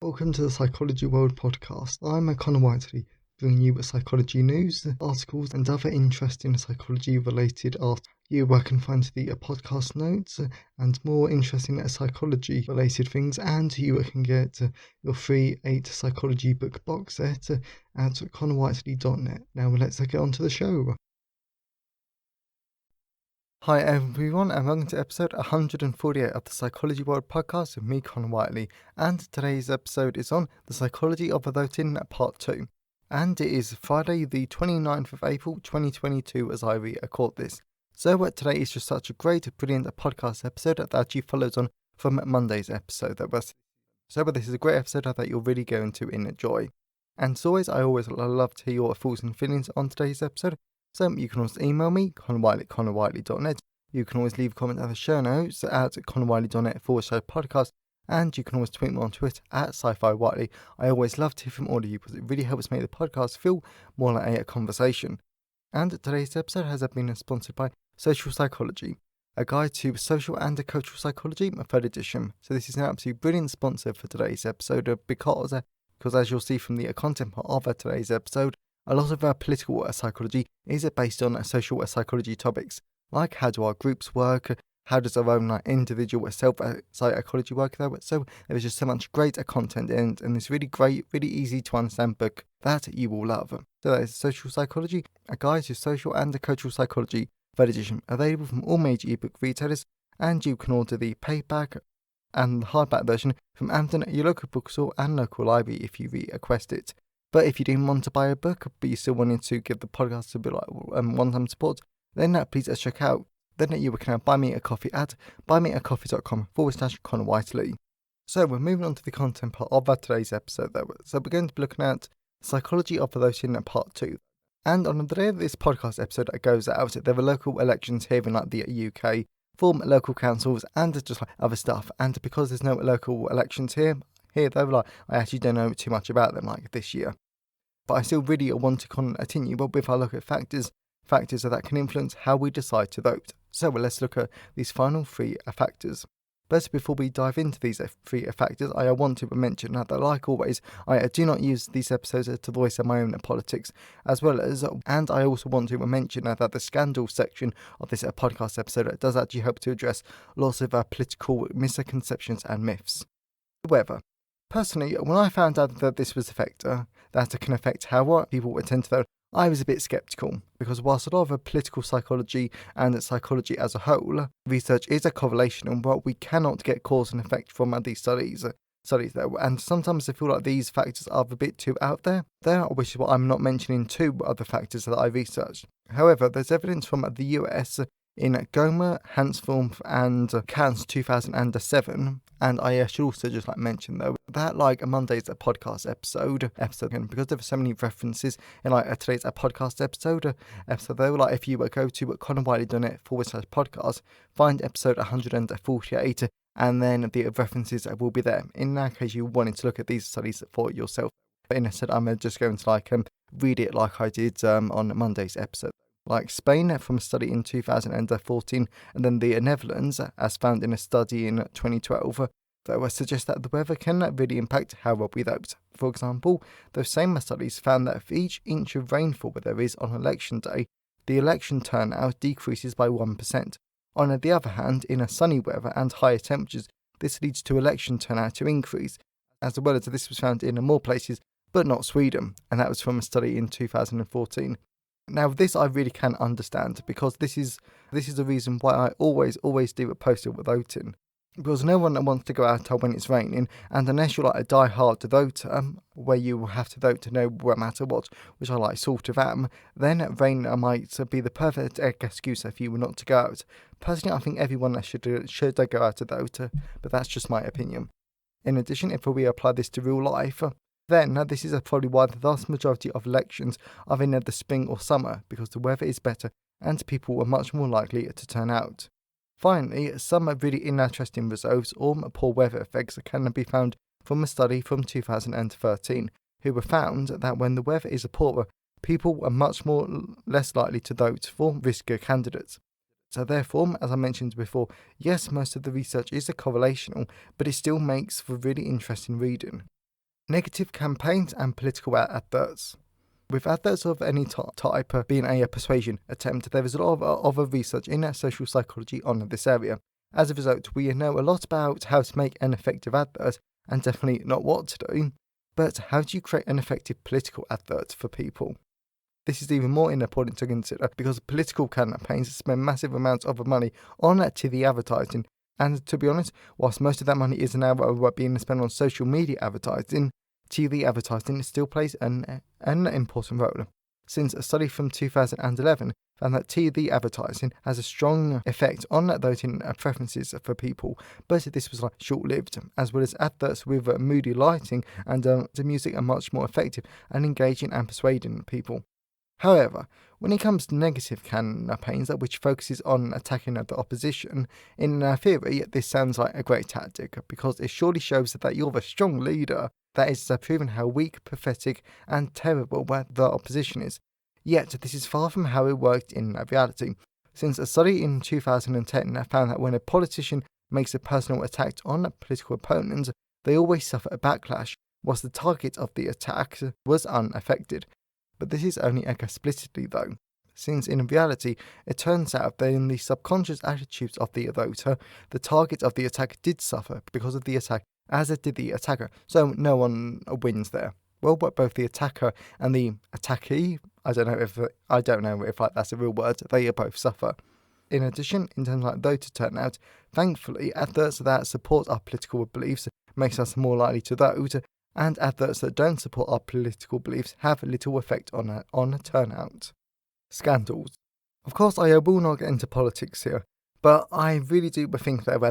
Welcome to the Psychology World podcast. I'm Connor Whiteley, bringing you psychology news, articles, and other interesting psychology-related articles. You can find the podcast notes and more interesting psychology-related things, and you can get your free 8 psychology book box set at connorwhiteley.net. Now let's get on to the show. Hi everyone, and welcome to episode 148 of the Psychology World podcast with me, Connor Whiteley, and today's episode is on the psychology of voting part 2, and it is Friday the 29th of April 2022 as I record this. So today is just such a great, brilliant podcast episode that actually follows on from Monday's episode. This is a great episode that you're really going to enjoy. And as always, I always love to hear your thoughts and feelings on today's episode. So you can always email me, connorwhiteley@connorwhiteley.net. You can always leave a comment at the show notes at connorwhiteley.net/podcast. And you can always tweet me on Twitter at sci-fi-whiteley. I always love to hear from all of you because it really helps make the podcast feel more like a conversation. And today's episode has been sponsored by Social Psychology, a guide to social and cultural psychology, 3rd edition. So this is an absolutely brilliant sponsor for today's episode because as you'll see from the content part of today's episode, a lot of our political psychology is based on social psychology topics, like how do our groups work, how does our own individual self-psychology work though. So there's just so much great content in this really great, really easy to understand book that you will love. So that is Social Psychology, a guide to social and cultural psychology, 3rd edition, available from all major ebook retailers, and you can order the paperback and the hardback version from Amazon, your local bookstore and local library if you request it. But if you didn't want to buy a book, but you still wanted to give the podcast a bit one-time support, then please check out. Then you can buy me a coffee at buymeacoffee.com/Connor Whiteley. So we're moving on to the content part of today's episode though. So we're going to be looking at psychology of voting part 2. And on the day of this podcast episode that goes out, there are local elections here in the UK for local councils and just other stuff. And because there's no local elections here though, I actually don't know too much about them this year. But I still really want to continue with our look at factors that can influence how we decide to vote. So let's look at these final 3 factors. But before we dive into these 3 factors, I want to mention that, like always, I do not use these episodes to voice my own politics, and I also want to mention that the scandal section of this podcast episode does actually help to address lots of political misconceptions and myths. However, personally, when I found out that this was a factor that can affect how people attend to vote, I was a bit sceptical, because whilst a lot of political psychology and psychology as a whole, research is a correlation, and we cannot get cause and effect from these studies though, and sometimes I feel like these factors are a bit too out there, which is why I'm not mentioning 2 other factors that I researched. However, there's evidence from the US in Gomer, Hansforth and Kans 2007, and I should also just mention though that Monday's podcast episode, and because there are so many references in today's podcast episode though, if you go to connorwhiteley.net/podcast, find episode 148, and then the references will be there in case you wanted to look at these studies for yourself. But instead, I'm just going to read it like I did on Monday's episode. Like Spain from a study in 2014, and then the Netherlands, as found in a study in 2012, that suggest that the weather can really impact how well we vote. For example, those same studies found that for each inch of rainfall there is on election day, the election turnout decreases by 1%. On the other hand, in a sunny weather and higher temperatures, this leads to election turnout to increase, as well as this was found in more places, but not Sweden, and that was from a study in 2014. Now, this I really can understand, because this is the reason why I always do a postal voting. Because no one wants to go out when it's raining, and unless you're a die-hard voter, where you have to vote to no matter what, which I sort of am, then rain might be the perfect excuse for you not to go out. Personally, I think everyone should go out to vote, but that's just my opinion. In addition, if we apply this to real life, then this is probably why the vast majority of elections are in the spring or summer, because the weather is better and people are much more likely to turn out. Finally, some really interesting results or poor weather effects can be found from a study from 2013, who found that when the weather is poorer, people are much less likely to vote for riskier candidates. So therefore, as I mentioned before, yes, most of the research is correlational, but it still makes for really interesting reading. Negative campaigns and political adverts. With adverts of any type being a persuasion attempt, there is a lot of other research in social psychology on this area. As a result, we know a lot about how to make an effective advert, and definitely not what to do. But how do you create an effective political advert for people? This is even more important to consider because political campaigns spend massive amounts of money on TV advertising. And to be honest, whilst most of that money is now being spent on social media advertising, TV advertising still plays an important role. Since a study from 2011 found that TV advertising has a strong effect on voting preferences for people, but this was short-lived, as well as adverts with moody lighting and the music are much more effective and engaging and persuading people. However, when it comes to negative campaigns which focuses on attacking the opposition, in theory this sounds like a great tactic because it surely shows that you're the strong leader. That is proving how weak, pathetic and terrible the opposition is. Yet this is far from how it worked in reality, since a study in 2010 found that when a politician makes a personal attack on political opponents, they always suffer a backlash, whilst the target of the attack was unaffected. But this is only explicitly though, since in reality it turns out that in the subconscious attitudes of the voter, the target of the attack did suffer because of the attack, as it did the attacker, so no one wins there. Well, but both the attacker and the attackee, I don't know if that's a real word, they both suffer. In addition, in terms of voter turnout, thankfully adverts that support our political beliefs makes us more likely to vote, and adverts that don't support our political beliefs have little effect on turnout. Scandals. Of course, I will not get into politics here, but I really do think that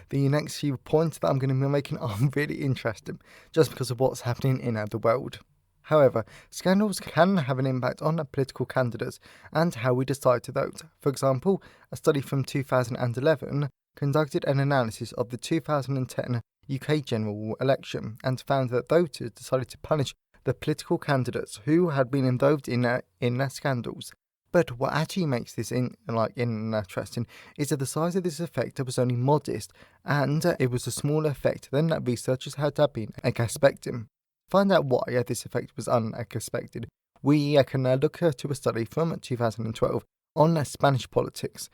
the next few points that I'm going to be making are really interesting, just because of what's happening in the world. However, scandals can have an impact on political candidates and how we decide to vote. For example, a study from 2011 conducted an analysis of the 2010 UK general election and found that voters decided to punish the political candidates who had been involved in scandals. But what actually makes this interesting is that the size of this effect was only modest, and it was a smaller effect than that researchers had been expecting. To find out why this effect was unexpected, we can look to a study from 2012 on Spanish politics,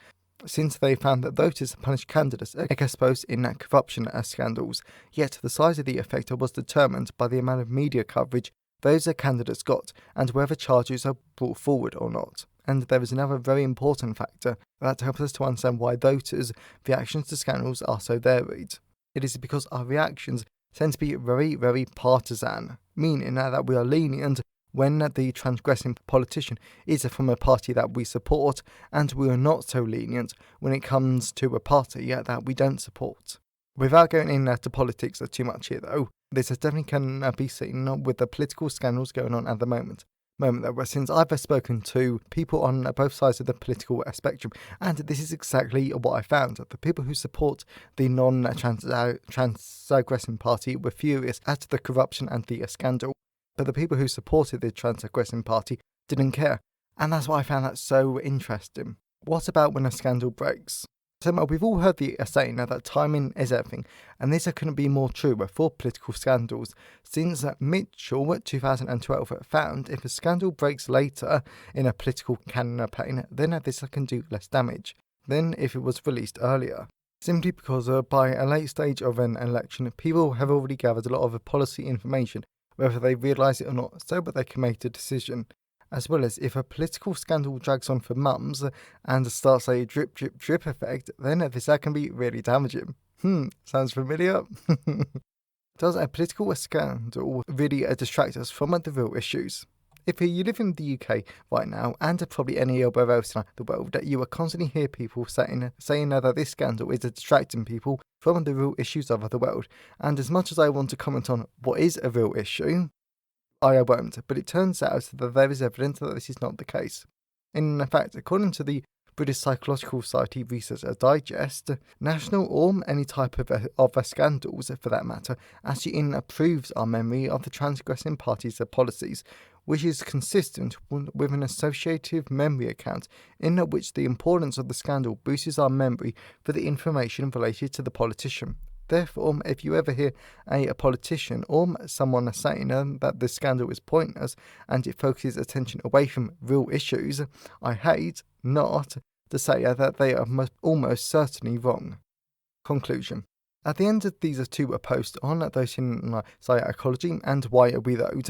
since they found that voters punished candidates exposed in corruption scandals, yet the size of the effect was determined by the amount of media coverage those candidates got and whether charges are brought forward or not. And there is another very important factor that helps us to understand why voters' reactions to scandals are so varied. It is because our reactions tend to be very, very partisan, meaning that we are lenient when the transgressing politician is from a party that we support, and we are not so lenient when it comes to a party that we don't support. Without going into politics too much here though, this definitely can be seen with the political scandals going on at the moment since I've spoken to people on both sides of the political spectrum, and this is exactly what I found. The people who support the non-transgressing party were furious at the corruption and the scandal, but the people who supported the transgressing party didn't care, and that's why I found that so interesting. What about when a scandal breaks? So we've all heard the saying that timing is everything, and this couldn't be more true for political scandals, since Mitchell 2012 found if a scandal breaks later in a political campaign, then this can do less damage than if it was released earlier. Simply because by a late stage of an election, people have already gathered a lot of policy information, whether they realise it or not, so that they can make a decision. As well as if a political scandal drags on for months and starts a drip, drip, drip effect, then this can be really damaging. Sounds familiar? Does a political scandal really distract us from the real issues? If you live in the UK right now, and probably anywhere else in the world, you will constantly hear people saying that this scandal is distracting people from the real issues of the world. And as much as I want to comment on what is a real issue, I won't, but it turns out that there is evidence that this is not the case. In fact, according to the British Psychological Society Research Digest, national or any type of scandals, for that matter, actually improves our memory of the transgressing party's policies, which is consistent with an associative memory account in which the importance of the scandal boosts our memory for the information related to the politician. Therefore, if you ever hear a politician or someone saying that this scandal is pointless and it focuses attention away from real issues, I hate not to say that they are almost certainly wrong. Conclusion. At the end of these two posts on those in psychology and why we wrote,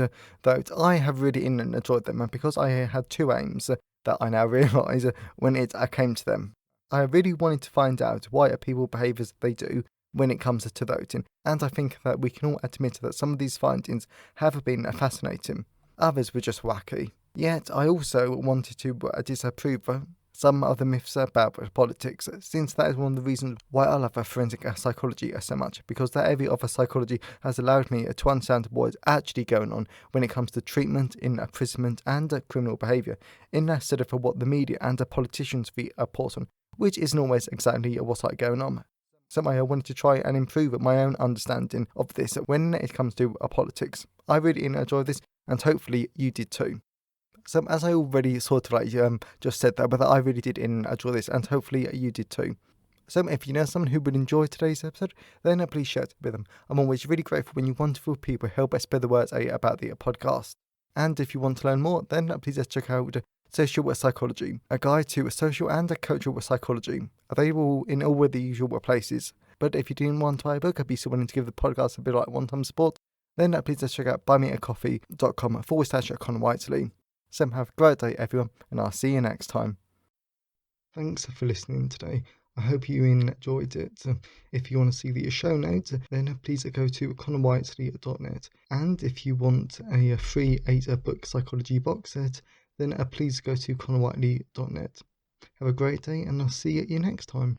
I have really enjoyed them because I had two aims that I now realise when it came to them. I really wanted to find out why people behave as they do when it comes to voting, and I think that we can all admit that some of these findings have been fascinating. Others were just wacky. Yet I also wanted to disprove some of the myths about politics, since that is one of the reasons why I love forensic psychology so much, because that area of psychology has allowed me to understand what is actually going on when it comes to treatment, imprisonment and criminal behaviour, instead of what the media and politicians report on, which isn't always exactly what's going on. So I wanted to try and improve my own understanding of this when it comes to politics. I really enjoyed this, and hopefully you did too. So as I already sort of just said that, but I really did enjoy this, and hopefully you did too. So if you know someone who would enjoy today's episode, then please share it with them. I'm always really grateful when you wonderful people help us spread the word about the podcast. And if you want to learn more, then please check out Social Psychology, a guide to social and cultural psychology, available in all of the usual places. But if you didn't want to buy a book, I'd be so willing to give the podcast a bit like one-time support, then please check out buymeacoffee.com/Con Whiteley. So have a great day, everyone, and I'll see you next time. Thanks for listening today. I hope you enjoyed it. If you want to see the show notes, then please go to connorwhiteley.net. And if you want a free 8-book psychology box set, then please go to connorwhiteley.net. Have a great day, and I'll see you next time.